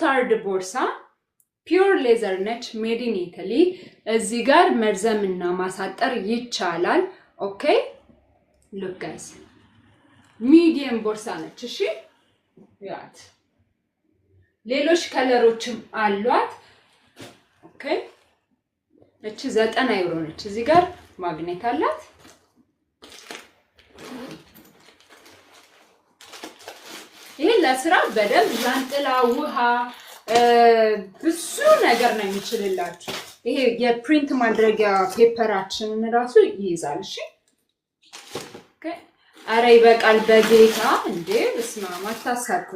ሞስታርድ ቦርሳ ፒውር ሌዘር ነች ሜድ ኢን ኢታሊ እዚህ ጋር መርዘምና ማሳጠር ይቻላል ኦኬ ሉክ ጋይስ ሚዲየም ቦርሳ ነች እሺ ያት ሌሎች ከለሮችም አሏት ኦኬ እቺ 90 ዩሮ ነች እዚህ ጋር ማግኔት አላት ይሄ ለስራ በደንብ ጃንጥላ ውሃ ብዙ ነገር ነው የሚችልላችሁ ይሄ የፕሪንት ማድረጊያ ፔፐራችንን ራሱ ይይዛል እሺ ኦኬ አረ ይበቃል በጌታ እንዴ በስማ ማታሳኩ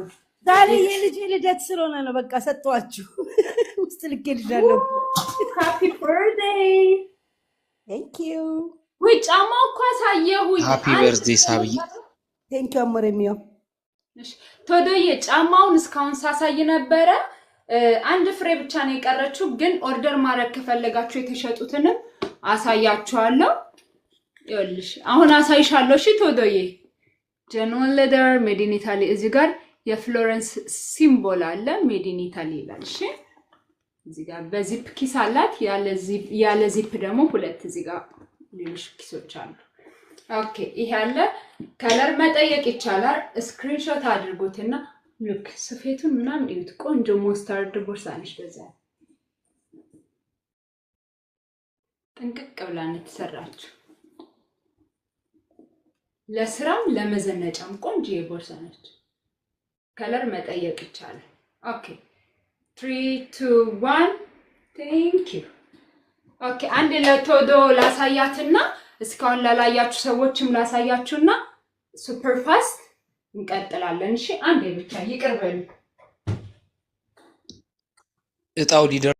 ዛሬ የልጅ ልደት ስለሆነ ነው በቃ ሰጥቷችሁ ውስጥ ልኬልሻለሁ ሃፒ በርዝዴይ ቴንክ ዩ ወይ ጫማው እኮ አሳየሁ ሃፒ በርዝዴይ ሳቢ ቴንክ ዩ አሞሬሚዮ እሺ ቶዶዬ ጫማውን እስካሁን ሳሳይ ነበረ አንድ ፍሬ ብቻ ነው የቀረችው ግን ኦርደር ማድረግ ከፈለጋችሁ የተሸጡትንም አሳያችኋለሁ ይኸውልሽ አሁን አሳይሻለሁ እሺ ቶዶዬ ጀኖን ሌደር ሜድ ኢን ኢታሊ እዚህ ጋር የፍሎረንስ ሲምቦል አለ ሜድ ኢን ኢታሊ ይላል እሺ እዚህ ጋር በዚፕ ኪስ አላት ያለ ዚፕ ደግሞ ሁለት እዚህ ጋር ሌሎች ኪሶች አሉ ኦኬ ይሄ አለ ከለር መጠየቅ ይቻላል ስክሪንሾት አድርጉትና ሉክ ስፌቱን ምናምን እዩት ቆንጆ ሞስታርድ ቦርሳ ነች በዛ ጥንቅቅ ብላ ነው የተሰራችው ለስራም ለመዘነጫም ቆንጆ የቦርሳ ነች ከለር መጠየቅ ይቻላል ኦኬ 3 2 1 ቴንክ ዩ ኦኬ አንድ ለቶዶ ላሳያትና እስካሁን ላላያችሁ ሰዎችም ላሳያችሁና ሱፐር ፋስት እንቀጥላለን እሺ አንዴ ብቻ ይቅርበሉ እጣው ሊደር